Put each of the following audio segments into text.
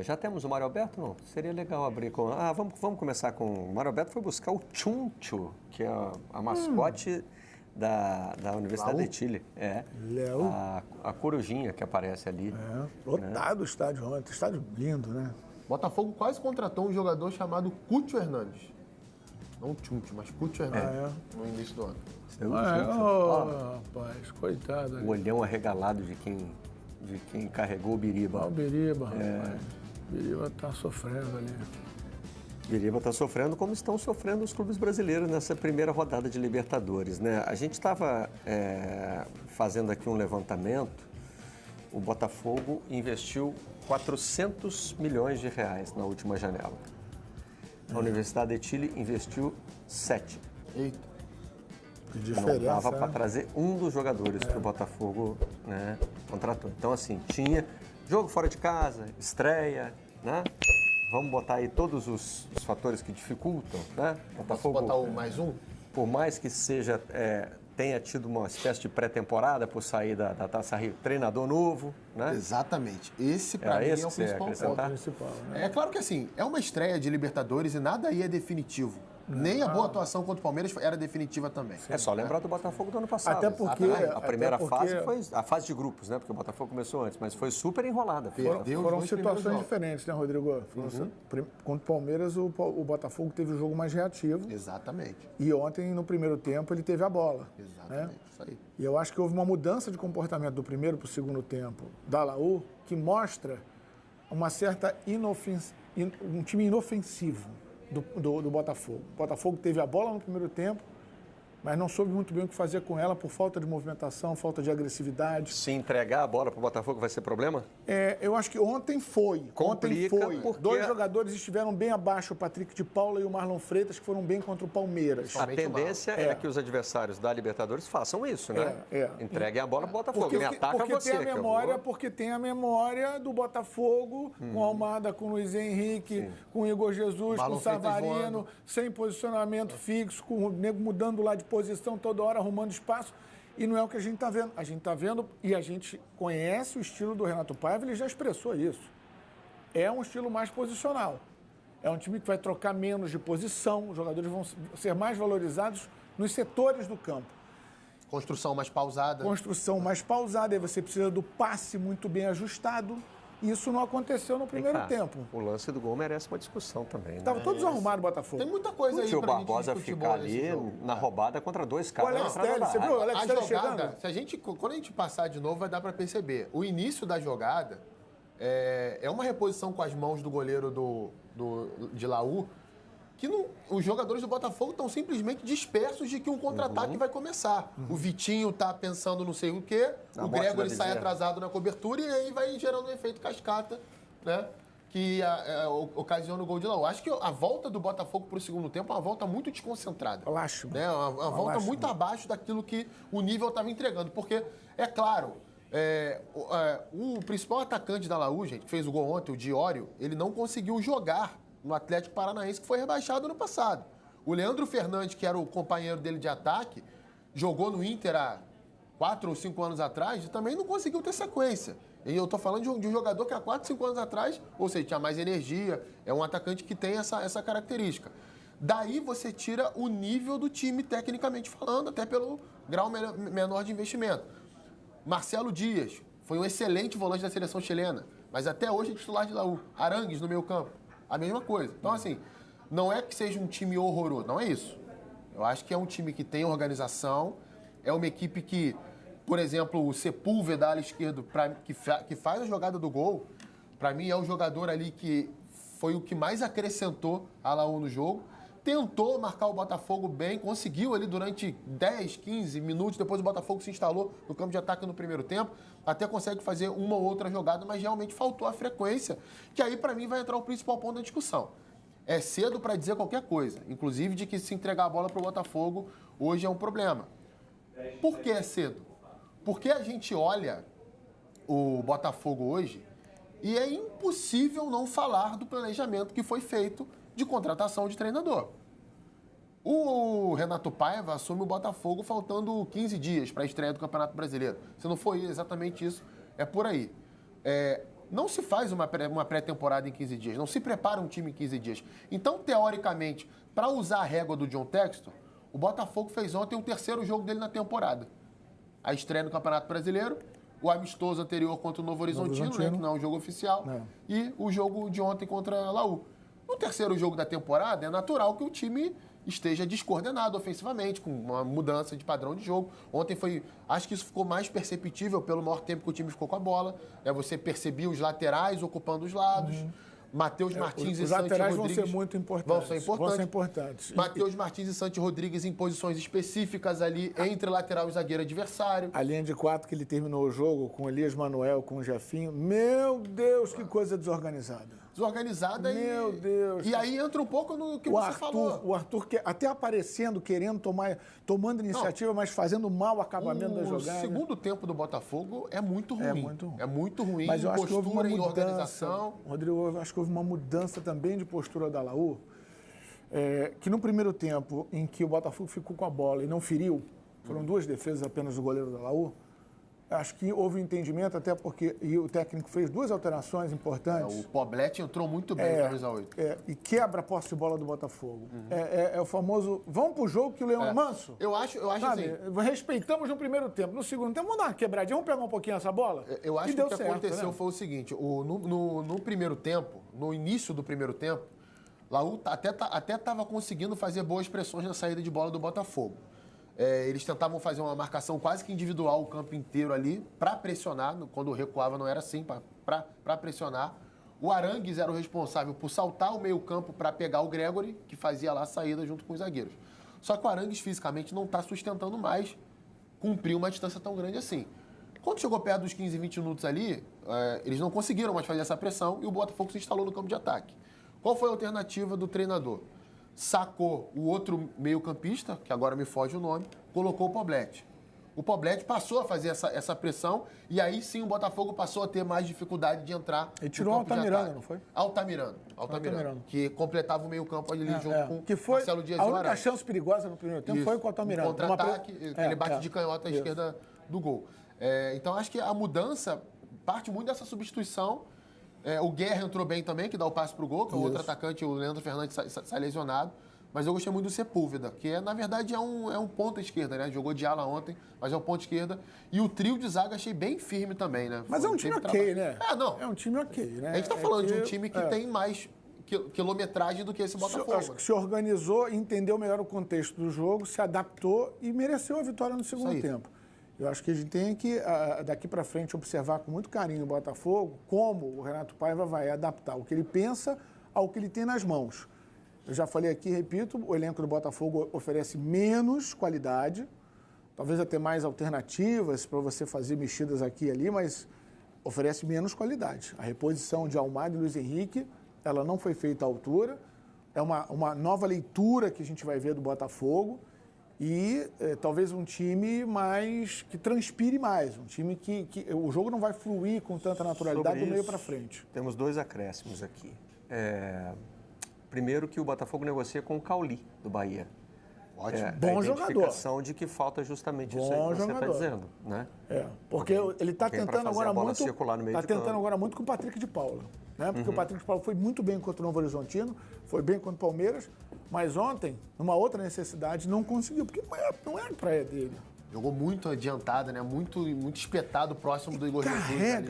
Já temos o Mário Alberto? Não. Seria legal abrir com... vamos começar com... O Mário Alberto foi buscar o Chuncho, que é a mascote da Universidade de Chile. Léo. A corujinha que aparece ali. Lotado o estádio ontem. Estádio lindo, né? Botafogo quase contratou um jogador chamado Cúcio Hernandes. Não Chuncho, mas Cúcio Hernandes. No início do ano. Rapaz, coitado. O olhão arregalado de quem carregou o Biriba. O Biriba, rapaz. O Biriba tá sofrendo ali. Biriba está sofrendo como estão sofrendo os clubes brasileiros nessa primeira rodada de Libertadores, né? A gente estava fazendo aqui um levantamento. O Botafogo investiu 400 milhões de reais na última janela. A Universidade de Chile investiu 7. Eita. Que diferença. Não dava para trazer um dos jogadores que o Botafogo, né, contratou. Então, assim, tinha jogo fora de casa, estreia, né? Vamos botar aí todos os fatores que dificultam, né? Posso botar o mais um? Por mais que tenha tido uma espécie de pré-temporada por sair da Taça Rio, treinador novo, né? Exatamente. Esse, para mim, é o principal Principal, né? É claro que, assim, é uma estreia de Libertadores e nada aí é definitivo. Nem a boa atuação contra o Palmeiras era definitiva também. É só lembrar do Botafogo do ano passado. Até porque... A primeira fase foi a fase de grupos, né? Porque o Botafogo começou antes, mas foi super enrolada. Foram situações diferentes, né, Rodrigo? Contra o Palmeiras, o Botafogo teve o jogo mais reativo. Exatamente. E ontem, no primeiro tempo, ele teve a bola. Exatamente, isso aí. E eu acho que houve uma mudança de comportamento do primeiro para o segundo tempo da Laú, que mostra uma certa um time inofensivo do Botafogo. O Botafogo teve a bola no primeiro tempo, mas não soube muito bem o que fazer com ela por falta de movimentação, falta de agressividade. Se entregar a bola para o Botafogo vai ser problema? Eu acho que ontem foi. Complica, ontem foi. porque... Dois jogadores estiveram bem abaixo, o Patrick de Paula e o Marlon Freitas, que foram bem contra o Palmeiras. A tendência é que os adversários da Libertadores façam isso, né? Entreguem a bola para o Botafogo. Me ataca você. Porque tem a memória do Botafogo, com Almada, com Luiz Henrique, com Igor Jesus, Marlon com Savarino, sem posicionamento fixo, com o nego mudando lá de posição toda hora, arrumando espaço. E não é o que a gente está vendo. A gente está vendo e a gente conhece o estilo do Renato Paiva, ele já expressou isso. É um estilo mais posicional. É um time que vai trocar menos de posição, os jogadores vão ser mais valorizados nos setores do campo. Construção mais pausada. Aí você precisa do passe muito bem ajustado. Isso não aconteceu no primeiro tempo. O lance do gol merece uma discussão também, né? Estavam todos arrumados, Botafogo. Tem muita coisa aí Se o pra gente Barbosa discutir ficar ali na roubada contra dois caras. O Alex Telles, você viu o Alex Telles chegando? Quando a gente passar de novo, vai dar para perceber. O início da jogada é uma reposição com as mãos do goleiro de Laú, que os jogadores do Botafogo estão simplesmente dispersos de que um contra-ataque vai começar. O Vitinho tá pensando não sei o quê, o Gregory sai atrasado na cobertura e aí vai gerando um efeito cascata, né? Que ocasiona o gol de Laú. Acho que a volta do Botafogo para o segundo tempo é uma volta muito desconcentrada. Né? Uma volta muito abaixo daquilo que o nível estava entregando. Porque, é claro, o principal atacante da Laú, gente, que fez o gol ontem, o Diório, ele não conseguiu jogar no Atlético Paranaense, que foi rebaixado no passado. O Leandro Fernandes, que era o companheiro dele de ataque, jogou no Inter há 4 ou 5 anos atrás e também não conseguiu ter sequência. E eu tô falando de um jogador que há 4, 5 anos atrás, ou seja, tinha mais energia, é um atacante que tem essa característica. Daí você tira o nível do time, tecnicamente falando, até pelo grau menor de investimento. Marcelo Dias foi um excelente volante da seleção chilena, mas até hoje é titular de Laú. Arangues no meio campo, a mesma coisa. Então, assim, não é que seja um time horroroso, não é isso. Eu acho que é um time que tem organização, é uma equipe que, por exemplo, o Sepúlveda, ala esquerdo, que faz a jogada do gol, para mim é o jogador ali que foi o que mais acrescentou a Laú no jogo. Tentou marcar o Botafogo bem, conseguiu ali durante 10, 15 minutos, depois o Botafogo se instalou no campo de ataque no primeiro tempo, até consegue fazer uma ou outra jogada, mas realmente faltou a frequência, que aí para mim vai entrar o principal ponto da discussão. É cedo para dizer qualquer coisa, inclusive de que se entregar a bola para o Botafogo hoje é um problema. Por que é cedo? Porque a gente olha o Botafogo hoje e é impossível não falar do planejamento que foi feito de contratação de treinador. O Renato Paiva assume o Botafogo faltando 15 dias para a estreia do Campeonato Brasileiro. Se não foi exatamente isso, é por aí. não se faz uma pré-temporada em 15 dias, não se prepara um time em 15 dias. Então, teoricamente, para usar a régua do John Textor, o Botafogo fez ontem o terceiro jogo dele na temporada. A estreia no Campeonato Brasileiro, o amistoso anterior contra o Novo Horizontino, né, que não é um jogo oficial, e o jogo de ontem contra a Laú. No terceiro jogo da temporada, é natural que o time esteja descoordenado ofensivamente, com uma mudança de padrão de jogo. Ontem acho que isso ficou mais perceptível pelo maior tempo que o time ficou com a bola. Você percebia os laterais ocupando os lados. Matheus Martins e Santi Rodrigues. Os laterais vão ser muito importantes. Vão ser importantes. Matheus Martins e Santi Rodrigues em posições específicas ali entre lateral e zagueiro adversário. A linha de 4 que ele terminou o jogo com Elias Manuel, com o Jefinho. Meu Deus, que coisa desorganizada. Desorganizada. Meu Deus. E aí entra um pouco no que você falou. O Arthur até aparecendo, querendo tomando iniciativa, mas fazendo mau acabamento da jogada. O segundo tempo do Botafogo é muito ruim. É muito ruim. Mas eu acho que houve uma mudança. Organização. Rodrigo, eu acho que houve uma mudança também de postura da Laú, que no primeiro tempo, em que o Botafogo ficou com a bola e não feriu, foram 2 defesas apenas do goleiro da Laú, acho que houve um entendimento, até porque o técnico fez 2 alterações importantes. O Poblete entrou muito bem na camisa 8. E quebra a posse de bola do Botafogo. É o famoso, vamos pro jogo que o Leão é manso. Eu acho sabe, assim... Respeitamos no primeiro tempo. No segundo tempo, vamos dar uma quebradinha, vamos pegar um pouquinho essa bola? Eu acho que o que aconteceu foi o seguinte, no primeiro tempo, no início do primeiro tempo, Laú até estava conseguindo fazer boas pressões na saída de bola do Botafogo. Eles tentavam fazer uma marcação quase que individual o campo inteiro ali para pressionar. Quando recuava não era assim, para pressionar. O Arangues era o responsável por saltar o meio-campo para pegar o Gregory, que fazia lá a saída junto com os zagueiros. Só que o Arangues fisicamente não está sustentando mais cumprir uma distância tão grande assim. Quando chegou perto dos 15, 20 minutos ali, eles não conseguiram mais fazer essa pressão e o Botafogo se instalou no campo de ataque. Qual foi a alternativa do treinador? Sacou o outro meio-campista, que agora me foge o nome, colocou o Poblete. O Poblete passou a fazer essa pressão e aí sim o Botafogo passou a ter mais dificuldade de entrar. Ele tirou o Altamirano, não foi? Altamirano, que completava o meio-campo ali junto com que foi Marcelo Dias a e única Arangues. chance perigosa no primeiro tempo foi com o Altamirano. Contra-ataque, ele bate de canhota à esquerda do gol. Então acho que a mudança parte muito dessa substituição. O Guerra entrou bem também, que dá o passe pro gol, que é o outro atacante, o Leandro Fernandes sai lesionado. Mas eu gostei muito do Sepúlveda, que na verdade é um ponta esquerda, né? Jogou de ala ontem, mas é um ponta esquerda. E o trio de zaga achei bem firme também, né? Mas é um time ok, né? Não. É um time ok, né? A gente tá falando de um time que tem mais quilometragem do que esse Botafogo. Acho que se organizou, entendeu melhor o contexto do jogo, se adaptou e mereceu a vitória no segundo tempo. Eu acho que a gente tem que, daqui para frente, observar com muito carinho o Botafogo, como o Renato Paiva vai adaptar o que ele pensa ao que ele tem nas mãos. Eu já falei aqui, repito, o elenco do Botafogo oferece menos qualidade, talvez até mais alternativas para você fazer mexidas aqui e ali, mas oferece menos qualidade. A reposição de Almada e Luiz Henrique, ela não foi feita à altura, é uma nova leitura que a gente vai ver do Botafogo, e talvez um time que transpire mais, um time que o jogo não vai fluir com tanta naturalidade do meio para frente. Temos 2 acréscimos aqui. Primeiro que o Botafogo negocia com o Cauli, do Bahia. Ótimo. Bom jogador. A identificação de que falta justamente isso aí que você está dizendo, né? Porque ele está tentando agora muito. Está tentando agora muito com o Patrick de Paula, né? Porque o Patrick de Paula foi muito bem contra o Novo Horizontino, foi bem contra o Palmeiras, mas ontem, numa outra necessidade, não conseguiu, porque não é a praia dele. Jogou muito adiantado, né? Muito espetado próximo do Igor Jesus.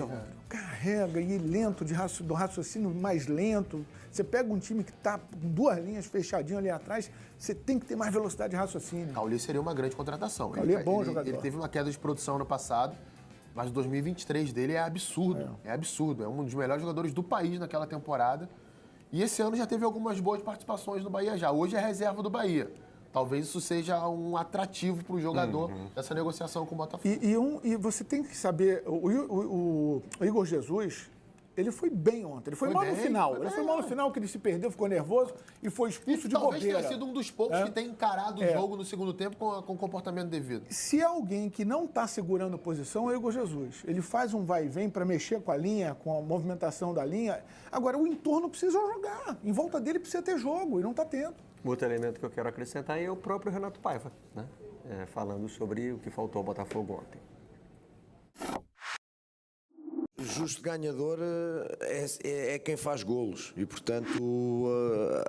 Carrega e lento, do raciocínio mais lento. Você pega um time que está com 2 linhas fechadinho ali atrás, você tem que ter mais velocidade de raciocínio. Cauli seria uma grande contratação. Cauli é bom jogador. Ele teve uma queda de produção no passado, mas o 2023 dele é absurdo. É absurdo. É um dos melhores jogadores do país naquela temporada. E esse ano já teve algumas boas participações no Bahia já. Hoje é reserva do Bahia. Talvez isso seja um atrativo para o jogador dessa negociação com o Botafogo. E você tem que saber, o Igor Jesus, ele foi bem ontem. Ele foi mal no final. Ele foi mal no final, que ele se perdeu, ficou nervoso e foi expulso de bobeira. Talvez tenha sido um dos poucos que tem encarado o jogo no segundo tempo com o comportamento devido. Se é alguém que não está segurando posição, é o Igor Jesus. Ele faz um vai e vem para mexer com a linha, com a movimentação da linha. Agora, o entorno precisa jogar. Em volta dele precisa ter jogo e não está tendo. Outro elemento que eu quero acrescentar é o próprio Renato Paiva, né? Falando sobre o que faltou ao Botafogo ontem. justo ganhador é quem faz golos e, portanto,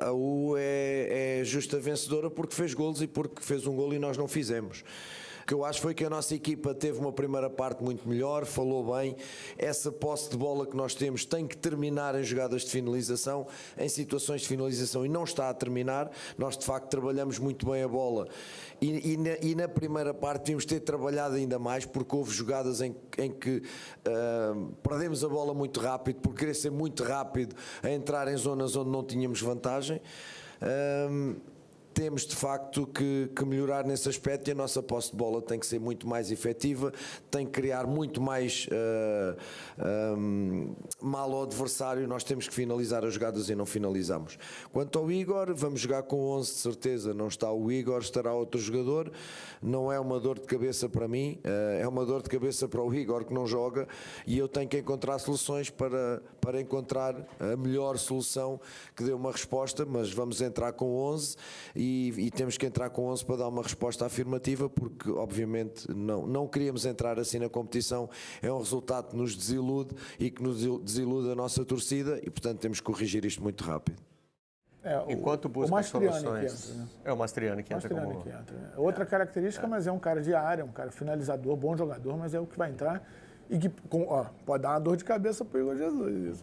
a U é justa vencedora porque fez golos e porque fez um golo e nós não fizemos. O que eu acho foi que a nossa equipa teve uma primeira parte muito melhor, falou bem. Essa posse de bola que nós temos tem que terminar em jogadas de finalização, em situações de finalização, e não está a terminar. Nós, de facto, trabalhamos muito bem a bola e na primeira parte devíamos ter trabalhado ainda mais, porque houve jogadas em que perdemos a bola muito rápido, por querer ser muito rápido a entrar em zonas onde não tínhamos vantagem. Temos de facto que melhorar nesse aspecto e a nossa posse de bola tem que ser muito mais efetiva, tem que criar muito mais mal ao adversário, nós temos que finalizar as jogadas e não finalizamos. Quanto ao Igor, vamos jogar com 11 de certeza, não está o Igor, estará outro jogador, não é uma dor de cabeça para mim, é uma dor de cabeça para o Igor que não joga e eu tenho que encontrar soluções para encontrar a melhor solução que dê uma resposta, mas vamos entrar com 11 e temos que entrar com 11 para dar uma resposta afirmativa, porque obviamente não queríamos entrar assim na competição, é um resultado que nos desilude e que nos desilude a nossa torcida e portanto temos que corrigir isto muito rápido. Enquanto busca soluções. Entra, né? É o Mastriani que entra. Outra característica, mas é um cara de área, um cara finalizador, bom jogador, mas é o que vai entrar e que pode dar uma dor de cabeça para o Igor Jesus.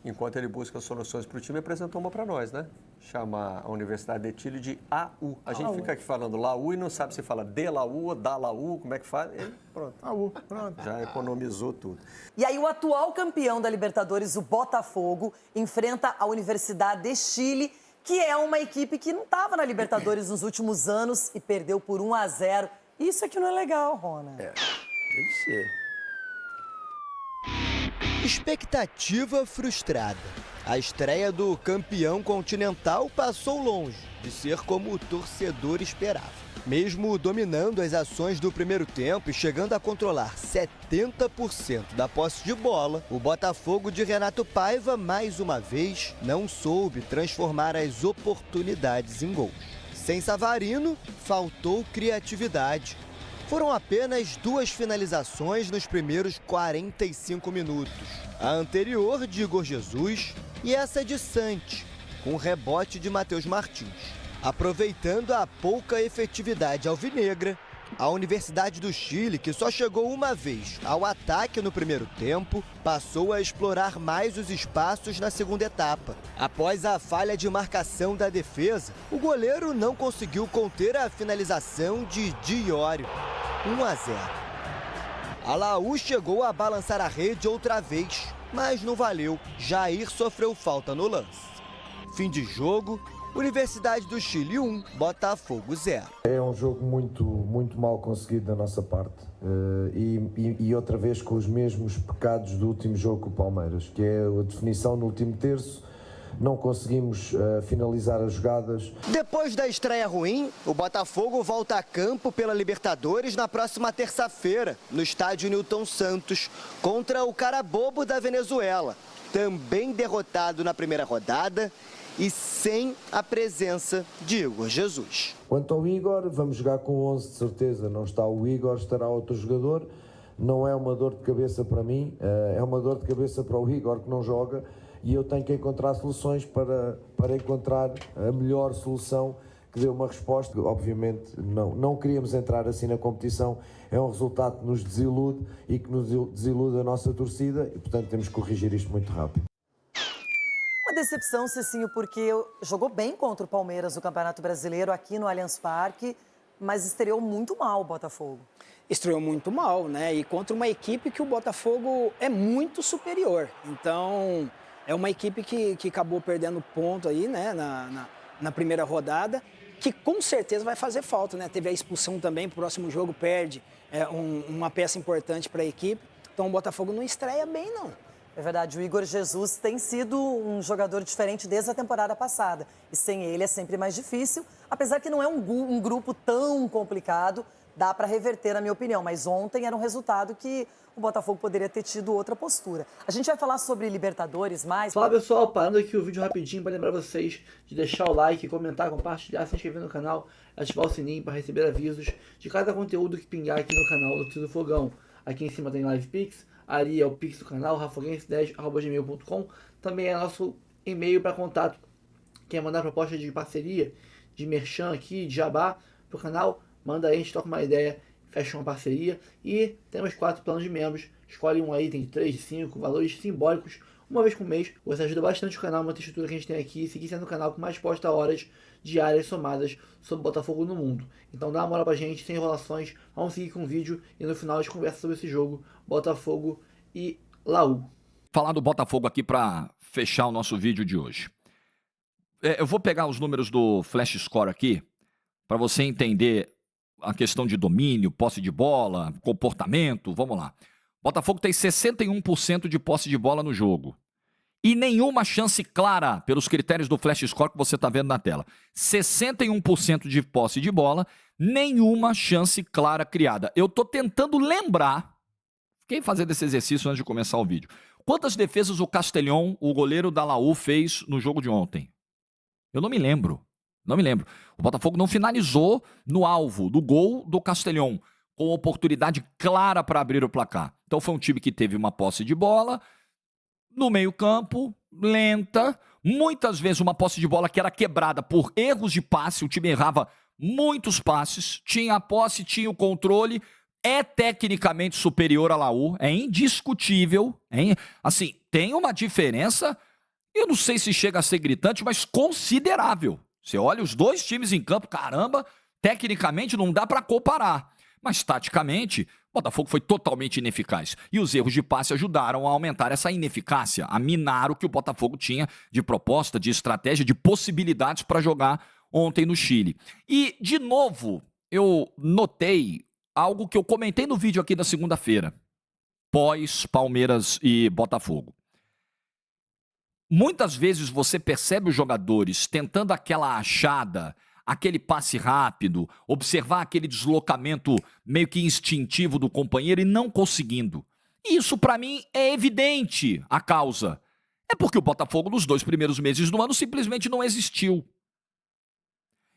Enquanto ele busca soluções para o time, apresentou uma para nós, né? Chama a Universidade de Chile de AU. A gente fica aqui falando Laú e não sabe se fala de Laú ou da Laú, como é que faz. E pronto. AU, pronto. Já economizou tudo. E aí o atual campeão da Libertadores, o Botafogo, enfrenta a Universidade de Chile, que é uma equipe que não estava na Libertadores nos últimos anos e perdeu por 1-0. Isso aqui não é legal, Rona. Deve ser. Expectativa frustrada. A estreia do campeão continental passou longe de ser como o torcedor esperava. Mesmo dominando as ações do primeiro tempo e chegando a controlar 70% da posse de bola, o Botafogo de Renato Paiva, mais uma vez, não soube transformar as oportunidades em gols. Sem Savarino, faltou criatividade. Foram apenas 2 finalizações nos primeiros 45 minutos. A anterior de Igor Jesus e essa de Santi, com rebote de Matheus Martins. Aproveitando a pouca efetividade alvinegra, a Universidade do Chile, que só chegou uma vez ao ataque no primeiro tempo, passou a explorar mais os espaços na segunda etapa. Após a falha de marcação da defesa, o goleiro não conseguiu conter a finalização de Diório. 1-0. A Laú chegou a balançar a rede outra vez, mas não valeu. Jair sofreu falta no lance. Fim de jogo, Universidade do Chile 1, Botafogo 0. É um jogo muito mal conseguido da nossa parte e outra vez com os mesmos pecados do último jogo com o Palmeiras, que é a definição no último terço. Não conseguimos finalizar as jogadas. Depois da estreia ruim, o Botafogo volta a campo pela Libertadores na próxima terça-feira, no estádio Newton Santos, contra o Carabobo da Venezuela, também derrotado na primeira rodada e sem a presença de Igor Jesus. Quanto ao Igor, vamos jogar com 11 de certeza. Não está o Igor, estará outro jogador. Não é uma dor de cabeça para mim, é uma dor de cabeça para o Igor que não joga. E eu tenho que encontrar soluções para encontrar a melhor solução que dê uma resposta. Obviamente não queríamos entrar assim na competição, é um resultado que nos desilude e que nos desilude a nossa torcida e portanto temos que corrigir isto muito rápido. Uma decepção, Cicinho, porque jogou bem contra o Palmeiras no Campeonato Brasileiro aqui no Allianz Parque, mas estreou muito mal o Botafogo. Estreou muito mal, né? E contra uma equipe que o Botafogo é muito superior. Então, é uma equipe que acabou perdendo ponto aí, né? Na primeira rodada, que com certeza vai fazer falta, né? Teve a expulsão também, o próximo jogo perde uma peça importante para a equipe. Então, o Botafogo não estreia bem, não. É verdade, o Igor Jesus tem sido um jogador diferente desde a temporada passada. E sem ele é sempre mais difícil, apesar que não é um grupo tão complicado, dá para reverter, na minha opinião. Mas ontem era um resultado que o Botafogo poderia ter tido outra postura. A gente vai falar sobre Libertadores mais... Fala pessoal, parando aqui o vídeo rapidinho para lembrar vocês de deixar o like, comentar, compartilhar, se inscrever no canal, ativar o sininho para receber avisos de cada conteúdo que pingar aqui no canal do Tio do Fogão. Aqui em cima tem Live Pix, Ari é o pix do canal, rafoguense10@gmail.com. Também é nosso e-mail para contato. Quer mandar proposta de parceria, de merchan aqui, de jabá pro canal, manda aí, a gente toca uma ideia, fecha uma parceria. E temos 4 planos de membros. Escolhe um aí, tem 3, 5, valores simbólicos, uma vez por mês. Você ajuda bastante o canal, manter a estrutura que a gente tem aqui. Seguir sendo o canal que mais posta horas diárias somadas sobre Botafogo no mundo. Então dá uma moral pra gente, sem enrolações. Vamos seguir com o vídeo e no final a gente conversa sobre esse jogo, Botafogo e Laú. Falar do Botafogo aqui para fechar o nosso vídeo de hoje. Eu vou pegar os números do Flash Score aqui para você entender a questão de domínio, posse de bola, comportamento. Vamos lá. Botafogo tem 61% de posse de bola no jogo. E nenhuma chance clara pelos critérios do Flash Score que você está vendo na tela. 61% de posse de bola, nenhuma chance clara criada. Eu estou tentando lembrar, fiquei fazendo esse exercício antes de começar o vídeo. Quantas defesas o Castellón, o goleiro da Laú, fez no jogo de ontem? Eu não me lembro. Não me lembro. O Botafogo não finalizou no alvo do gol do Castellón, com oportunidade clara para abrir o placar. Então foi um time que teve uma posse de bola no meio-campo, lenta, muitas vezes uma posse de bola que era quebrada por erros de passe, o time errava muitos passes, tinha a posse, tinha o controle, é tecnicamente superior à Laú, é indiscutível, hein? Assim, tem uma diferença, eu não sei se chega a ser gritante, mas considerável. Você olha os dois times em campo, caramba, tecnicamente não dá para comparar. Mas, taticamente, o Botafogo foi totalmente ineficaz. E os erros de passe ajudaram a aumentar essa ineficácia, a minar o que o Botafogo tinha de proposta, de estratégia, de possibilidades para jogar ontem no Chile. E, de novo, eu notei algo que eu comentei no vídeo aqui da segunda-feira, pós Palmeiras e Botafogo. Muitas vezes você percebe os jogadores tentando aquela achada, aquele passe rápido, observar aquele deslocamento meio que instintivo do companheiro e não conseguindo. Isso, para mim, é evidente a causa. É porque o Botafogo, nos 2 primeiros meses do ano, simplesmente não existiu.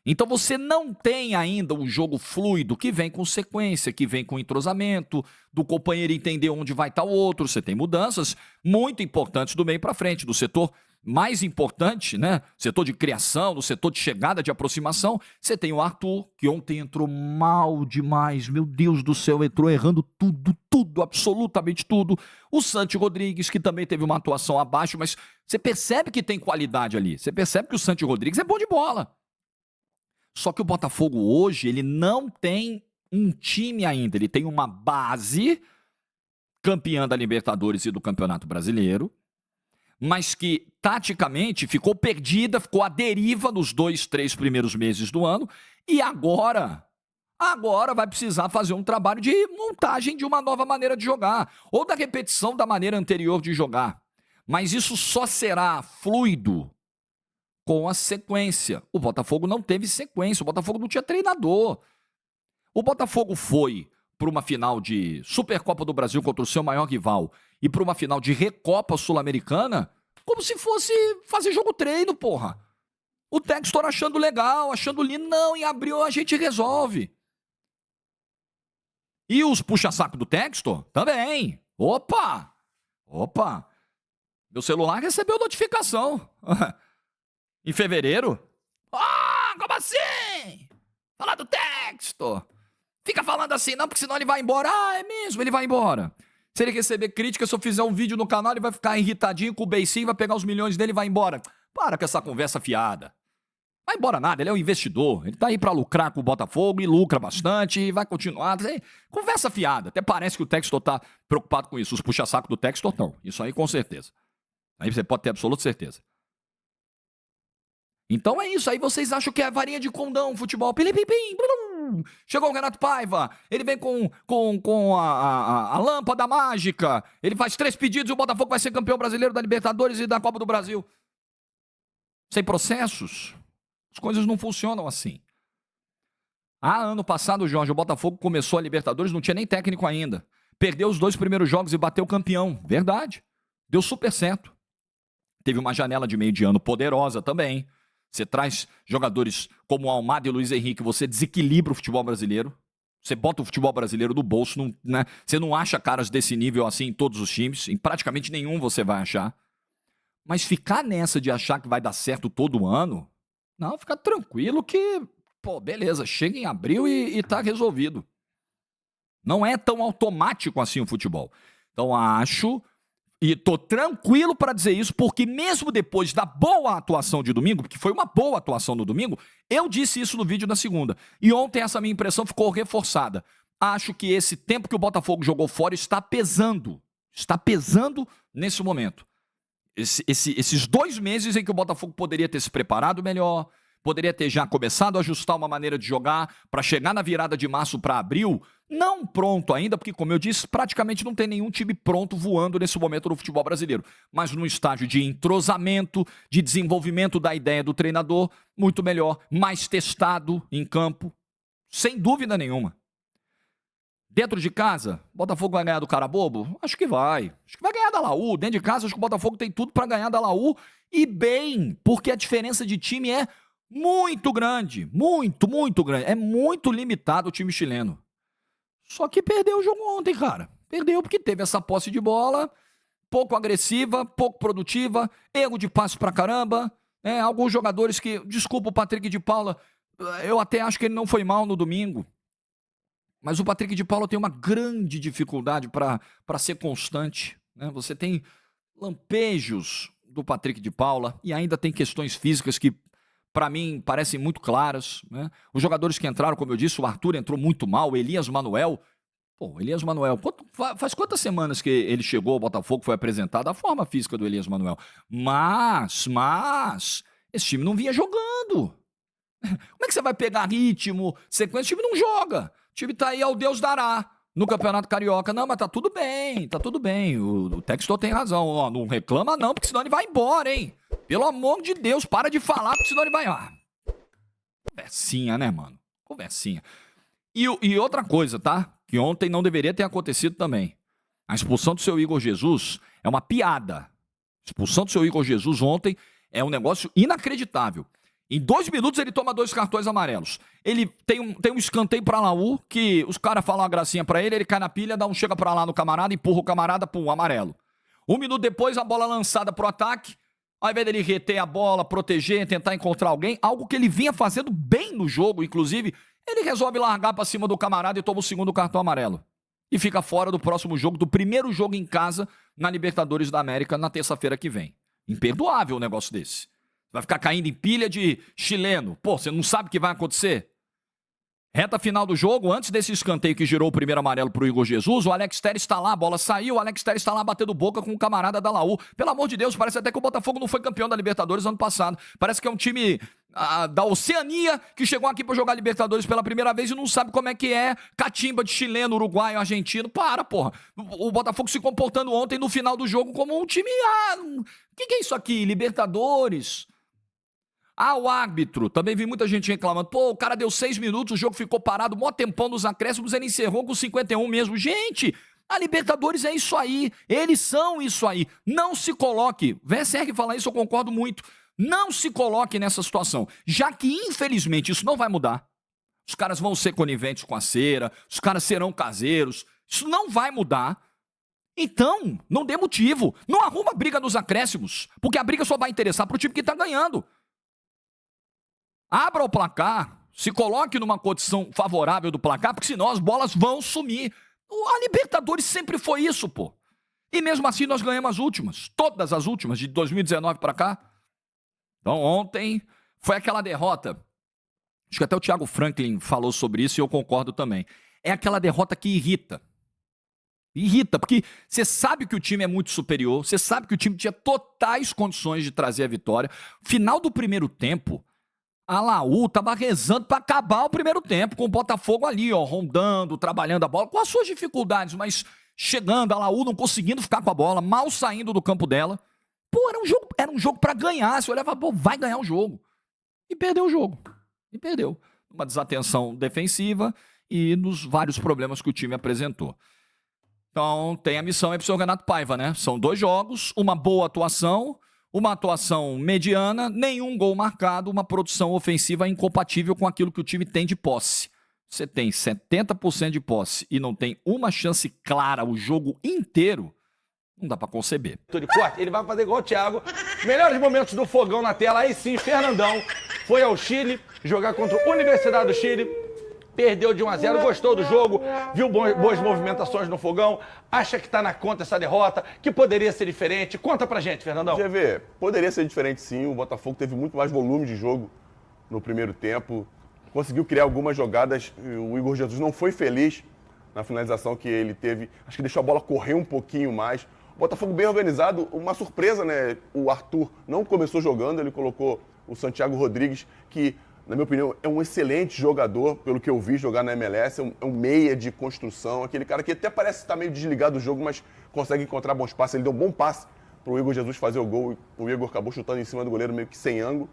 Então você não tem ainda um jogo fluido que vem com sequência, que vem com entrosamento, do companheiro entender onde vai estar o outro. Você tem mudanças muito importantes do meio para frente, do setor mais importante, né? Setor de criação, do setor de chegada, de aproximação. Você tem o Arthur, que ontem entrou mal demais. Meu Deus do céu, entrou errando tudo, absolutamente tudo. O Santi Rodrigues, que também teve uma atuação abaixo, mas você percebe que tem qualidade ali. Você percebe que o Santi Rodrigues é bom de bola. Só que o Botafogo hoje, ele não tem um time ainda. Ele tem uma base campeã da Libertadores e do Campeonato Brasileiro, mas que, taticamente, ficou perdida, ficou à deriva nos 2, 3 primeiros meses do ano. E agora vai precisar fazer um trabalho de montagem de uma nova maneira de jogar, ou da repetição da maneira anterior de jogar. Mas isso só será fluido com a sequência. O Botafogo não teve sequência, o Botafogo não tinha treinador. O Botafogo foi para uma final de Supercopa do Brasil contra o seu maior rival e para uma final de Recopa Sul-Americana como se fosse fazer jogo treino, porra. O Textor achando legal, achando lindo, não, em abril a gente resolve. E os puxa-saco do Textor também. Opa! Meu celular recebeu notificação. Em fevereiro? Como assim? Falar do Textor. Fica falando assim não, porque senão ele vai embora. É mesmo, ele vai embora. Se ele receber crítica, se eu fizer um vídeo no canal, ele vai ficar irritadinho com o beicinho, vai pegar os milhões dele e vai embora. Para com essa conversa fiada. Vai embora nada, ele é um investidor. Ele tá aí pra lucrar com o Botafogo e lucra bastante e vai continuar. Conversa fiada. Até parece que o Textor tá preocupado com isso. Os puxa-saco do Textor estão. Isso aí com certeza. Aí você pode ter absoluta certeza. Então é isso, aí vocês acham que é varinha de condão, futebol, chegou o Renato Paiva, ele vem com a lâmpada mágica, ele faz 3 pedidos e o Botafogo vai ser campeão brasileiro da Libertadores e da Copa do Brasil. Sem processos, as coisas não funcionam assim. Ano passado, Jorge, o Botafogo começou a Libertadores, não tinha nem técnico ainda, perdeu os 2 primeiros jogos e bateu campeão, verdade, deu super certo. Teve uma janela de meio de ano poderosa também. Você traz jogadores como Almada e Luiz Henrique, você desequilibra o futebol brasileiro. Você bota o futebol brasileiro no bolso, né? Você não acha caras desse nível assim em todos os times, em praticamente nenhum você vai achar. Mas ficar nessa de achar que vai dar certo todo ano, não, fica tranquilo que, pô, beleza, chega em abril e tá resolvido. Não é tão automático assim o futebol. Então acho, e tô tranquilo para dizer isso, porque mesmo depois da boa atuação de domingo, porque foi uma boa atuação no domingo, eu disse isso no vídeo da segunda. E ontem essa minha impressão ficou reforçada. Acho que esse tempo que o Botafogo jogou fora está pesando. Está pesando nesse momento. Esses 2 meses em que o Botafogo poderia ter se preparado melhor, poderia ter já começado a ajustar uma maneira de jogar para chegar na virada de março para abril, não pronto ainda, porque, como eu disse, praticamente não tem nenhum time pronto voando nesse momento no futebol brasileiro, mas num estágio de entrosamento, de desenvolvimento da ideia do treinador, muito melhor, mais testado em campo, sem dúvida nenhuma. Dentro de casa, o Botafogo vai ganhar do cara bobo? Acho que vai. Acho que vai ganhar da Laú. Dentro de casa, acho que o Botafogo tem tudo para ganhar da Laú. E bem, porque a diferença de time é muito grande. Muito, muito grande. É muito limitado o time chileno. Só que perdeu o jogo ontem, cara. Perdeu porque teve essa posse de bola, pouco agressiva, pouco produtiva, erro de passe pra caramba. Alguns jogadores que... Desculpa o Patrick de Paula, eu até acho que ele não foi mal no domingo. Mas o Patrick de Paula tem uma grande dificuldade para ser constante, né? Você tem lampejos do Patrick de Paula e ainda tem questões físicas que, para mim, parecem muito claras, né? Os jogadores que entraram, como eu disse, o Arthur entrou muito mal, o Elias Manuel... Pô, Elias Manuel, faz quantas semanas que ele chegou ao Botafogo, foi apresentado a forma física do Elias Manuel? Mas, esse time não vinha jogando. Como é que você vai pegar ritmo, sequência? O time não joga. O time tá aí ao Deus dará no Campeonato Carioca. Não, mas tá tudo bem, tá tudo bem. O Textor tem razão. Ó, não reclama não, porque senão ele vai embora, hein? Pelo amor de Deus, para de falar, porque senão ele vai... Conversinha, né, mano? Conversinha. E outra coisa, tá? Que ontem não deveria ter acontecido também. A expulsão do seu Igor Jesus é uma piada. A expulsão do seu Igor Jesus ontem é um negócio inacreditável. Em 2 minutos ele toma 2 cartões amarelos. Ele tem um escanteio pra Laú, que os caras falam uma gracinha pra ele, ele cai na pilha, dá um chega pra lá no camarada, empurra o camarada, pum, amarelo. 1 minuto depois, a bola lançada pro ataque, ao invés dele reter a bola, proteger, tentar encontrar alguém, algo que ele vinha fazendo bem no jogo, inclusive, ele resolve largar pra cima do camarada e toma o 2º cartão amarelo. E fica fora do próximo jogo, do primeiro jogo em casa, na Libertadores da América, na terça-feira que vem. Imperdoável um negócio desse. Vai ficar caindo em pilha de chileno. Pô, você não sabe o que vai acontecer? Reta final do jogo, antes desse escanteio que girou o primeiro amarelo pro Igor Jesus, o Alex Telles está lá, a bola saiu, o Alex Telles está lá batendo boca com o camarada da Laú. Pelo amor de Deus, parece até que o Botafogo não foi campeão da Libertadores ano passado. Parece que é um time da Oceania que chegou aqui para jogar Libertadores pela primeira vez e não sabe como é que é catimba de chileno, uruguaio, argentino. Para, porra. O Botafogo se comportando ontem no final do jogo como um time... O que é isso aqui? Libertadores... o árbitro, também vi muita gente reclamando, pô, o cara deu 6 minutos, o jogo ficou parado, mó tempão nos acréscimos, ele encerrou com 51 mesmo. Gente, a Libertadores é isso aí, eles são isso aí. Não se coloque, VSR fala isso, eu concordo muito, não se coloque nessa situação, já que infelizmente isso não vai mudar. Os caras vão ser coniventes com a cera, os caras serão caseiros, isso não vai mudar. Então, não dê motivo, não arruma briga nos acréscimos, porque a briga só vai interessar pro time que tá ganhando. Abra o placar, se coloque numa condição favorável do placar, porque senão as bolas vão sumir. A Libertadores sempre foi isso, pô. E mesmo assim nós ganhamos as últimas, todas as últimas, de 2019 para cá. Então ontem foi aquela derrota, acho que até o Thiago Franklin falou sobre isso e eu concordo também. É aquela derrota que irrita. Irrita, porque você sabe que o time é muito superior, você sabe que o time tinha totais condições de trazer a vitória. Final do primeiro tempo... A Laú tava rezando para acabar o primeiro tempo, com o Botafogo ali, ó, rondando, trabalhando a bola, com as suas dificuldades, mas chegando, a Laú não conseguindo ficar com a bola, mal saindo do campo dela. Pô, era um jogo para ganhar, você olhava, pô, vai ganhar o jogo. E perdeu o jogo. E perdeu. Uma desatenção defensiva e nos vários problemas que o time apresentou. Então, tem a missão aí pro seu Renato Paiva, né? São 2 jogos, uma boa atuação... Uma atuação mediana, nenhum gol marcado, uma produção ofensiva incompatível com aquilo que o time tem de posse. você tem 70% de posse e não tem uma chance clara o jogo inteiro, não dá pra conceber. De corte, ele vai fazer igual o Thiago. Melhores momentos do Fogão na tela. Aí sim, Fernandão foi ao Chile jogar contra a Universidade do Chile. Perdeu de 1-0, gostou do jogo, viu boas movimentações no Fogão, acha que tá na conta essa derrota, que poderia ser diferente. Conta pra gente, Fernandão. GV, poderia ser diferente sim. O Botafogo teve muito mais volume de jogo no primeiro tempo. Conseguiu criar algumas jogadas. O Igor Jesus não foi feliz na finalização que ele teve. Acho que deixou a bola correr um pouquinho mais. O Botafogo bem organizado, uma surpresa, né? O Arthur não começou jogando, ele colocou o Santiago Rodrigues, que, na minha opinião, é um excelente jogador, pelo que eu vi jogar na MLS, é um meia de construção, aquele cara que até parece estar meio desligado do jogo, mas consegue encontrar bons passes. Ele deu um bom passe para o Igor Jesus fazer o gol, o Igor acabou chutando em cima do goleiro meio que sem ângulo.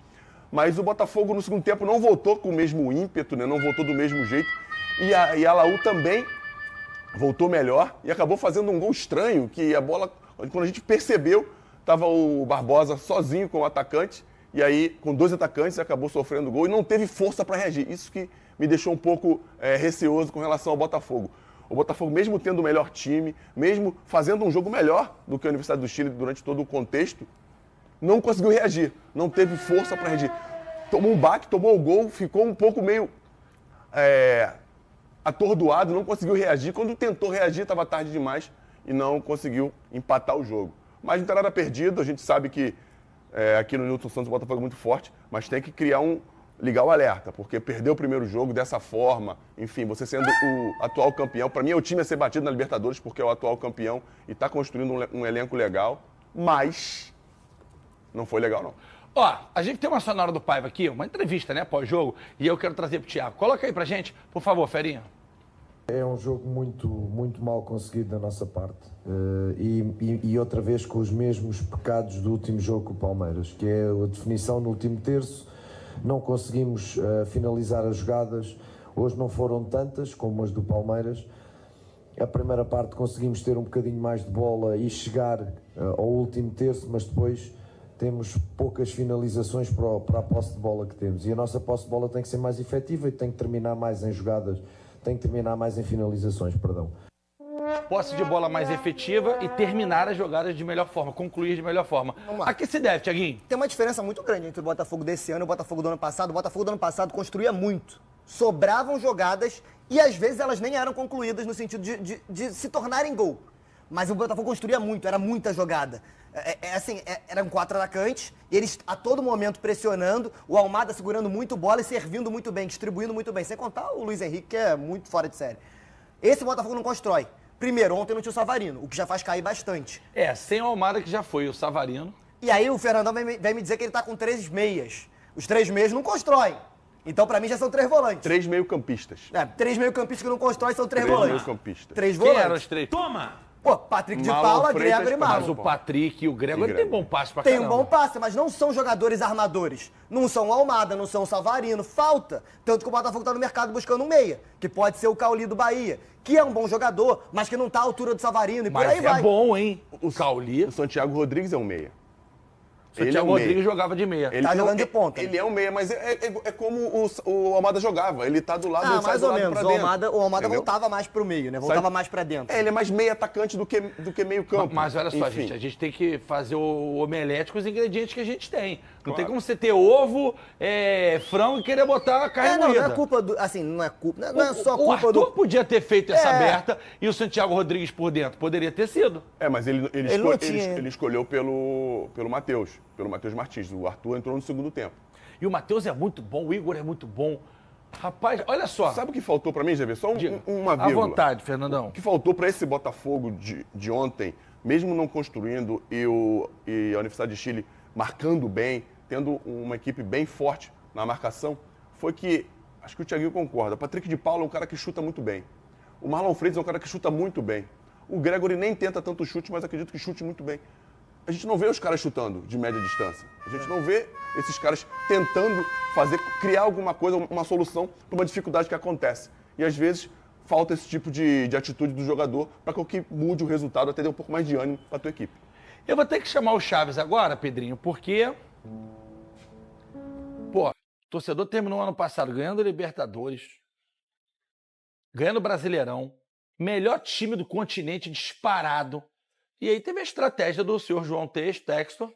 Mas o Botafogo no segundo tempo não voltou com o mesmo ímpeto, né? Não voltou do mesmo jeito. E a Laú também voltou melhor e acabou fazendo um gol estranho, que a bola, quando a gente percebeu, estava o Barbosa sozinho com o atacante, e aí, com 2 atacantes, acabou sofrendo gol e não teve força para reagir. Isso que me deixou um pouco receoso com relação ao Botafogo. O Botafogo, mesmo tendo o melhor time, mesmo fazendo um jogo melhor do que a Universidade do Chile durante todo o contexto, não conseguiu reagir, não teve força para reagir. Tomou um baque, tomou o gol, ficou um pouco meio atordoado, não conseguiu reagir. Quando tentou reagir, estava tarde demais e não conseguiu empatar o jogo. Mas não tem nada perdido, a gente sabe que aqui no Newton Santos o Botafogo é muito forte, mas tem que ligar o alerta, porque perdeu o primeiro jogo dessa forma, enfim, você sendo o atual campeão, para mim é o time a ser batido na Libertadores, porque é o atual campeão e está construindo um elenco legal, mas não foi legal não. Ó, a gente tem uma sonora do Paiva aqui, uma entrevista, né, pós-jogo, e eu quero trazer pro Thiago. Coloca aí pra gente, por favor, Ferinha. É um jogo muito mal conseguido da nossa parte e outra vez com os mesmos pecados do último jogo com o Palmeiras, que é a definição no último terço, não conseguimos finalizar as jogadas, hoje não foram tantas como as do Palmeiras. A primeira parte conseguimos ter um bocadinho mais de bola e chegar ao último terço, mas depois temos poucas finalizações para a posse de bola que temos. E a nossa posse de bola tem que ser mais efetiva e tem que terminar mais em jogadas, tem que terminar mais em finalizações, perdão. Posse de bola mais efetiva e terminar as jogadas de melhor forma, concluir de melhor forma. A que se deve, Thiaguinho? Tem uma diferença muito grande entre o Botafogo desse ano e o Botafogo do ano passado. O Botafogo do ano passado construía muito. Sobravam jogadas e às vezes elas nem eram concluídas no sentido de se tornarem gol. Mas o Botafogo construía muito, era muita jogada. Eram 4 atacantes, eles a todo momento pressionando, o Almada segurando muito bola e servindo muito bem, distribuindo muito bem. Sem contar o Luiz Henrique, que é muito fora de série. Esse Botafogo não constrói. Primeiro, ontem não tinha o Savarino, o que já faz cair bastante. Sem o Almada, que já foi o Savarino. E aí o Fernandão vem me dizer que ele tá com 3 meias. Os 3 meias não constroem. Então, pra mim, já são 3 volantes. 3 meio-campistas. 3 meio-campistas que não constroem são 3 volantes. 3 meio-campistas. 3 volantes. Quem eram os 3? Toma! Pô, Patrick de Paula, Gregor e Marlon. Mas o Patrick e o Gregor tem bom passe pra Tem caramba. um bom passe, mas não são jogadores armadores. Não são o Almada, não são o Savarino. Falta. Tanto que o Botafogo tá no mercado buscando um meia, que pode ser o Cauli do Bahia, que é um bom jogador, mas que não tá à altura do Savarino e por aí vai. Mas é bom, hein? O Cauli. O Santiago Rodrigues é um meia. Santiago Rodrigues jogava de meia. Tá jogando de ponta. Ele é um meia, mas é como o Almada jogava. Ele tá do lado, ele sai mais do ou lado menos. pra dentro. O Almada entendeu? voltava mais pro meio, né? Voltava mais pra dentro. Ele é mais meio atacante do que meio campo. Mas olha só, Enfim. gente, a gente tem que fazer o omelete com os ingredientes que a gente tem. Não tem como você ter ovo, frango e querer botar carne moída. Não é culpa do... Assim, não é culpa... Não é só O culpa Arthur do... podia ter feito essa aberta e o Santiago Rodrigues por dentro. Poderia ter sido. Mas ele não tinha. ele escolheu pelo Matheus Martins. O Arthur entrou no segundo tempo. E o Matheus é muito bom, o Igor é muito bom. Rapaz, olha só. Sabe o que faltou pra mim, GV? Só uma À vírgula. vontade, Fernandão. O que faltou pra esse Botafogo de ontem, mesmo não construindo e a Universidade de Chile marcando bem, tendo uma equipe bem forte na marcação, foi que, acho que o Thiaguinho concorda, Patrick de Paula é um cara que chuta muito bem. O Marlon Freitas é um cara que chuta muito bem. O Gregory nem tenta tanto chute, mas acredito que chute muito bem. A gente não vê os caras chutando de média distância. A gente não vê esses caras tentando criar alguma coisa, uma solução para uma dificuldade que acontece. E às vezes falta esse tipo de atitude do jogador para que mude o resultado, até dê um pouco mais de ânimo para a tua equipe. Eu vou ter que chamar o Chaves agora, Pedrinho, porque... Pô, o torcedor terminou ano passado ganhando Libertadores, ganhando o Brasileirão, melhor time do continente disparado. E aí teve a estratégia do senhor João Textor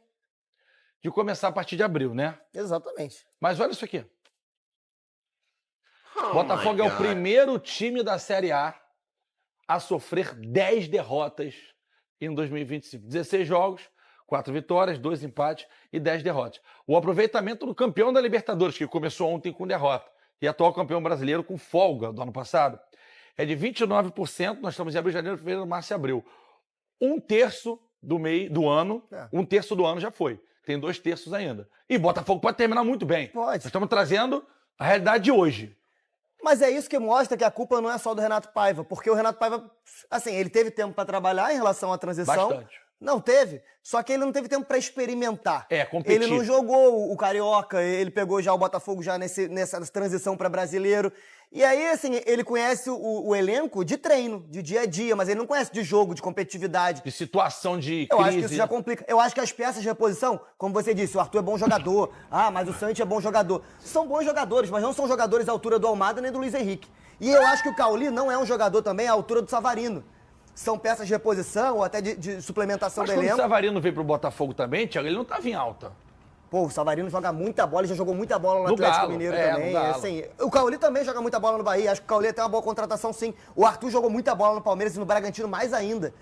de começar a partir de abril, né? Exatamente. Mas olha isso aqui. Botafogo é o primeiro time da Série A a sofrer 10 derrotas em 2025. 16 jogos, 4 vitórias, 2 empates e 10 derrotas. O aproveitamento do campeão da Libertadores, que começou ontem com derrota, e atual campeão brasileiro com folga do ano passado, é de 29%. Nós estamos em abril, janeiro, fevereiro, março e abril. 1/3 do ano, 1/3 do ano já foi. Tem 2/3 ainda. E Botafogo pode terminar muito bem. Pode. Nós estamos trazendo a realidade de hoje. Mas é isso que mostra que a culpa não é só do Renato Paiva, porque o Renato Paiva, assim, ele teve tempo para trabalhar em relação à transição. Bastante. Não teve, só que ele não teve tempo para experimentar. Competir. Ele não jogou o Carioca, ele pegou já o Botafogo já nessa transição para brasileiro. E aí, assim, ele conhece o elenco de treino, de dia a dia, mas ele não conhece de jogo, de competitividade. De situação de crise. Eu acho que isso já complica. Eu acho que as peças de reposição, como você disse, o Arthur é bom jogador. Mas o Santi é bom jogador. São bons jogadores, mas não são jogadores à altura do Almada nem do Luiz Henrique. E eu acho que o Cauli não é um jogador também à altura do Savarino. São peças de reposição ou até de suplementação do elenco. Mas quando o Savarino veio pro Botafogo também, Thiago, ele não estava em alta. Pô, o Savarino joga muita bola, ele já jogou muita bola no Do Atlético Galo, Mineiro no também. Galo. Assim, o Cauli também joga muita bola no Bahia, acho que o Cauli tem uma boa contratação sim. O Arthur jogou muita bola no Palmeiras e no Bragantino mais ainda.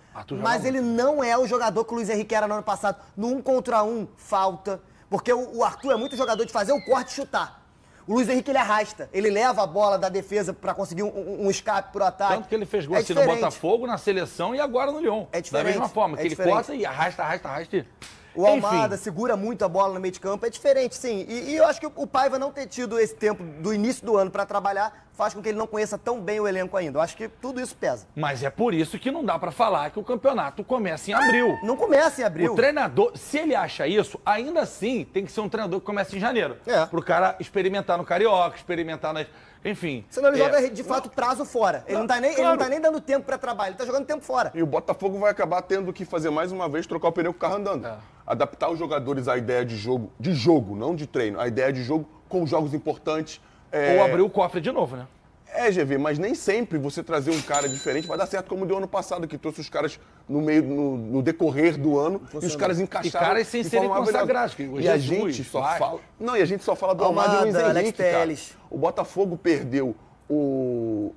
Mas ele não é o jogador que o Luiz Henrique era no ano passado. No 1 contra 1, falta. Porque o Arthur é muito jogador de fazer o corte e chutar. O Luiz Henrique, ele arrasta. Ele leva a bola da defesa pra conseguir um escape pro ataque. Tanto que ele fez gol assim no Botafogo, na seleção e agora no Lyon. É diferente. Da mesma forma, que ele corta e arrasta. O Almada segura muito a bola no meio de campo, é diferente, sim. E eu acho que o Paiva não ter tido esse tempo do início do ano pra trabalhar faz com que ele não conheça tão bem o elenco ainda. Eu acho que tudo isso pesa. Mas é por isso que não dá pra falar que o campeonato começa em abril. Não começa em abril. O treinador, se ele acha isso, ainda assim tem que ser um treinador que começa em janeiro. Pro cara experimentar no Carioca, experimentar nas... Enfim. Senão ele joga, de fato, prazo fora. Ele não tá nem dando tempo pra trabalho, ele tá jogando tempo fora. E o Botafogo vai acabar tendo que fazer mais uma vez, trocar o pneu com o carro andando. Adaptar os jogadores à ideia de jogo, não de treino, a ideia de jogo com jogos importantes. Ou abrir o cofre de novo, né? GV, mas nem sempre você trazer um cara diferente vai dar certo, como deu ano passado, que trouxe os caras no decorrer do ano e os caras encaixaram. E caras sem serem consagrados. E a gente só fala... Não, e a gente só fala do Almada e Luiz Henrique, cara. O Botafogo perdeu o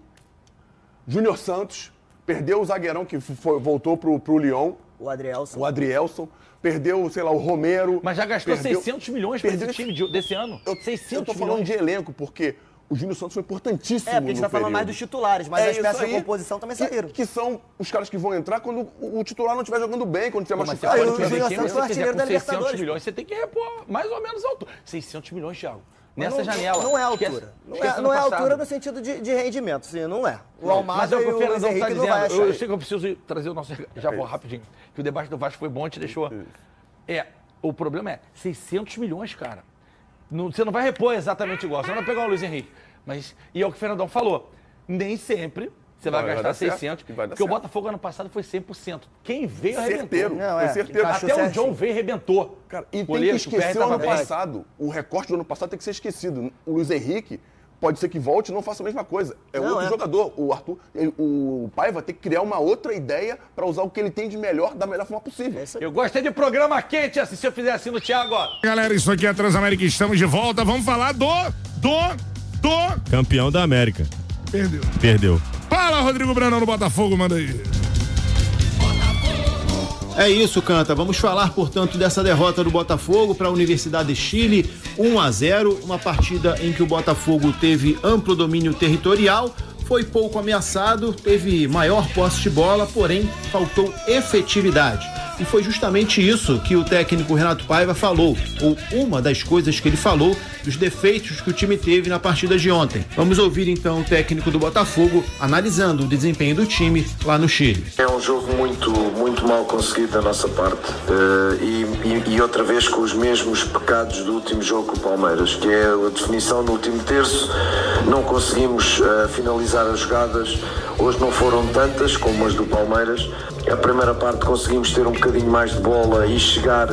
Júnior Santos, perdeu o zagueirão que voltou pro Lyon. O Adrielson. Perdeu, sei lá, o Romero. Mas já gastou 600 milhões pra esse time desse ano. 600 eu tô falando de elenco, porque o Júnior Santos foi importantíssimo. Porque a gente tá falando mais dos titulares, mas as peças de composição também saíram. Que são os caras que vão entrar quando o titular não estiver jogando bem, quando estiver machucado. O Júnior Santos foi artilheiro da Libertadores. 600 milhões, você tem que repor mais ou menos a altura. 600 milhões, Thiago. Nessa janela. Não é a altura. Não é a altura no sentido de rendimento, sim, não é. O Almada e o Luiz Henrique não vai achar. Eu sei que eu preciso trazer o nosso... Já vou rapidinho, que o debate do Vasco foi bom, te deixou... O problema é 600 milhões, cara. Você não vai repor exatamente igual, você não vai pegar o Luiz Henrique. E é o que o Fernandão falou, nem sempre você vai gastar 600, porque o Botafogo ano passado foi 100%. Quem veio arrebentou. Foi certeiro. Até o John veio e arrebentou. Cara, e tem que esquecer o ano passado. O recorte do ano passado tem que ser esquecido. O Luiz Henrique pode ser que volte e não faça a mesma coisa. É outro jogador. O Arthur, o Paiva tem que criar uma outra ideia para usar o que ele tem de melhor da melhor forma possível. Eu gostei de programa quente, assim, se eu fizer assim no Thiago, ó. Galera, isso aqui é a Transamérica, estamos de volta. Vamos falar do campeão da América. Perdeu. Fala, Rodrigo Brandão do Botafogo, manda aí. É isso, Canta. Vamos falar, portanto, dessa derrota do Botafogo para a Universidade de Chile, 1-0, uma partida em que o Botafogo teve amplo domínio territorial, foi pouco ameaçado, teve maior posse de bola, porém faltou efetividade. E foi justamente isso que o técnico Renato Paiva falou, ou uma das coisas que ele falou, dos defeitos que o time teve na partida de ontem. Vamos ouvir então o técnico do Botafogo analisando o desempenho do time lá no Chile. É um jogo muito mal conseguido da nossa parte e outra vez com os mesmos pecados do último jogo com o Palmeiras, que é a definição no último terço. Não conseguimos finalizar as jogadas, hoje não foram tantas como as do Palmeiras. A primeira parte conseguimos ter um bocado bocadinho mais de bola e chegar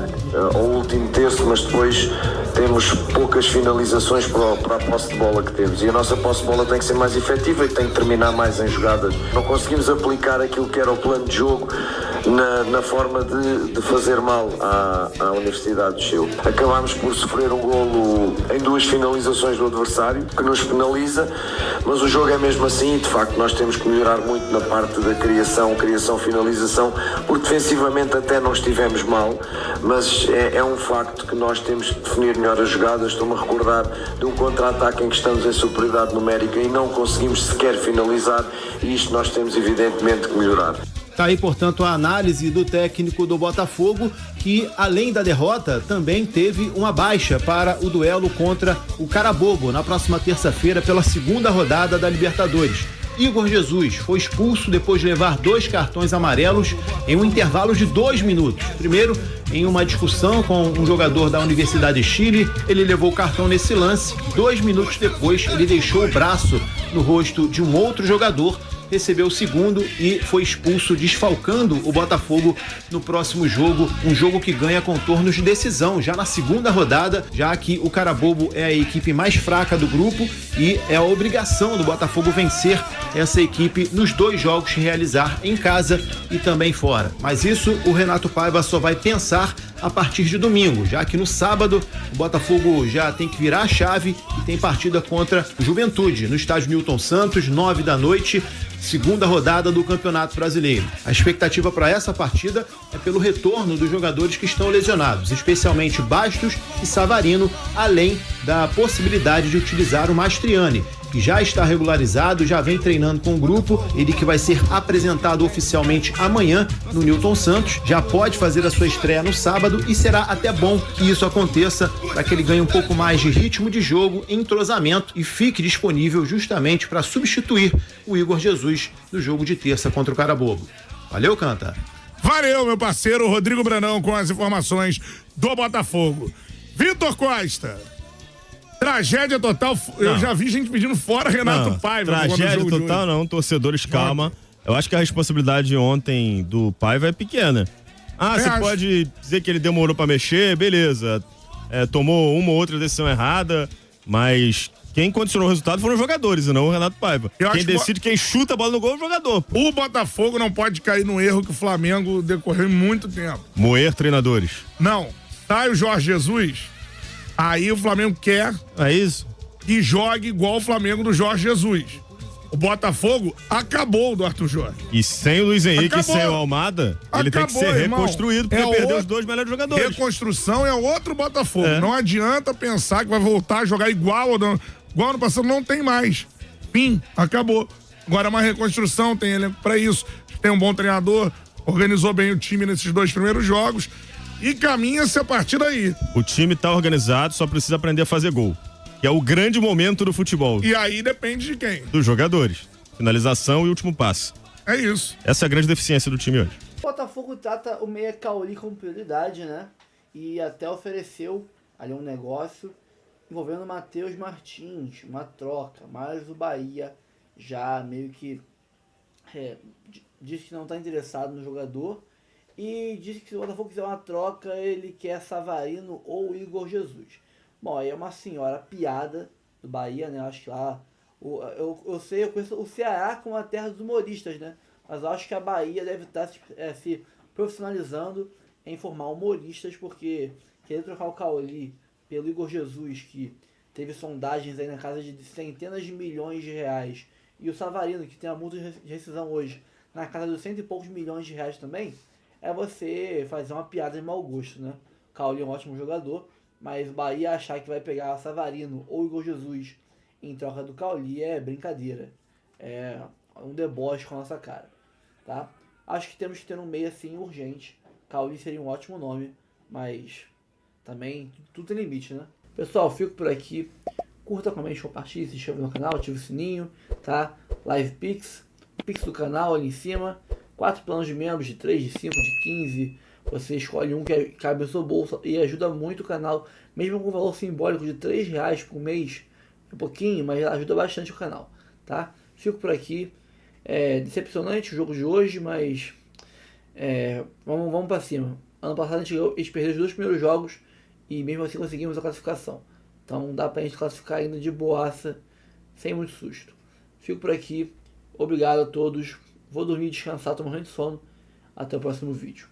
ao último terço, mas depois temos poucas finalizações para a posse de bola que temos. E a nossa posse de bola tem que ser mais efetiva e tem que terminar mais em jogadas. Não conseguimos aplicar aquilo que era o plano de jogo na forma de fazer mal à Universidade de Chile. Acabámos por sofrer um golo em 2 finalizações do adversário, que nos penaliza, mas o jogo é mesmo assim e, de facto, nós temos que melhorar muito na parte da criação, finalização, porque defensivamente até não estivemos mal, mas é um facto que nós temos que definir melhor as jogadas. Estou-me a recordar de um contra-ataque em que estamos em superioridade numérica e não conseguimos sequer finalizar, e isto nós temos evidentemente que melhorar. Tá aí, portanto, a análise do técnico do Botafogo, que além da derrota também teve uma baixa para o duelo contra o Carabobo na próxima terça-feira pela segunda rodada da Libertadores. Igor Jesus foi expulso depois de levar 2 cartões amarelos em um intervalo de 2 minutos. Primeiro, em uma discussão com um jogador da Universidade de Chile, ele levou o cartão nesse lance. 2 minutos depois, ele deixou o braço no rosto de um outro jogador, recebeu o segundo e foi expulso, desfalcando o Botafogo no próximo jogo, um jogo que ganha contornos de decisão já na segunda rodada, já que o Carabobo é a equipe mais fraca do grupo e é a obrigação do Botafogo vencer essa equipe nos 2 jogos que realizar em casa e também fora. Mas isso o Renato Paiva só vai pensar a partir de domingo, já que no sábado o Botafogo já tem que virar a chave e tem partida contra o Juventude no estádio Newton Santos, 9 da noite, segunda rodada do Campeonato Brasileiro. A expectativa para essa partida é pelo retorno dos jogadores que estão lesionados, especialmente Bastos e Savarino, além da possibilidade de utilizar o Mastriani, que já está regularizado, já vem treinando com o grupo, ele que vai ser apresentado oficialmente amanhã no Newton Santos, já pode fazer a sua estreia no sábado e será até bom que isso aconteça para que ele ganhe um pouco mais de ritmo de jogo, entrosamento e fique disponível justamente para substituir o Igor Jesus no jogo de terça contra o Carabobo. Valeu, Canta. Valeu, meu parceiro Rodrigo Brandão, com as informações do Botafogo. Vitor Costa. Tragédia total. Eu já vi gente pedindo fora Renato Paiva. Tragédia total não, torcedores, calma. Eu acho que a responsabilidade ontem do Paiva é pequena. Você pode dizer que ele demorou pra mexer, beleza. Tomou uma ou outra decisão errada, mas quem condicionou o resultado foram os jogadores e não o Renato Paiva. Quem decide, quem chuta a bola no gol é o jogador. O Botafogo não pode cair no erro que o Flamengo decorreu em muito tempo. Moer treinadores. Não. Sai o Jorge Jesus, aí o Flamengo quer que jogue igual o Flamengo do Jorge Jesus. O Botafogo acabou do Arthur Jorge. E sem o Luiz Henrique e sem o Almada, ele tem que ser reconstruído, porque perdeu os 2 melhores jogadores. Reconstrução é outro Botafogo. Não adianta pensar que vai voltar a jogar igual ano passado, não tem mais. Fim, acabou. Agora é uma reconstrução, tem elenco pra isso. Tem um bom treinador, organizou bem o time nesses 2 primeiros jogos. E caminha-se a partir daí. O time tá organizado, só precisa aprender a fazer gol. Que é o grande momento do futebol. E aí depende de quem? Dos jogadores. Finalização e último passe. É isso. Essa é a grande deficiência do time hoje. O Botafogo trata o meia Cauli como prioridade, né? E até ofereceu ali um negócio envolvendo o Matheus Martins, uma troca. Mas o Bahia já meio que disse que não está interessado no jogador. E disse que se o Botafogo quiser uma troca, ele quer Savarino ou Igor Jesus. Bom, aí é uma senhora piada do Bahia, né? Acho que lá... Eu conheço o Ceará como a terra dos humoristas, né? Mas eu acho que a Bahia deve estar se profissionalizando em formar humoristas, porque querer trocar o Cauli pelo Igor Jesus, que teve sondagens aí na casa de centenas de milhões de reais, e o Savarino, que tem a multa de rescisão hoje, na casa de 100 e poucos milhões de reais também, é você fazer uma piada de mau gosto, né? O Cauli é um ótimo jogador, mas o Bahia achar que vai pegar Savarino ou Igor Jesus em troca do Cauli é brincadeira. É um deboche com a nossa cara, tá? Acho que temos que ter um meio assim urgente. Cauli seria um ótimo nome, mas também tudo tem limite, né? Pessoal, fico por aqui. Curta, comente, compartilhe, se inscreva no canal, ative o sininho, tá? Live Pix, Pix do canal ali em cima. 4 planos de membros, de 3, de 5, de 15. Você escolhe um que cabe no seu bolso e ajuda muito o canal. Mesmo com um valor simbólico de R$3 por mês. É um pouquinho, mas ajuda bastante o canal, tá? Fico por aqui. É decepcionante o jogo de hoje, mas Vamos pra cima. Ano passado a gente perdeu os 2 primeiros jogos e mesmo assim conseguimos a classificação. Então dá pra gente classificar ainda de boaça, sem muito susto. Fico por aqui. Obrigado a todos. Vou dormir, descansar, tomar um de sono. Até o próximo vídeo.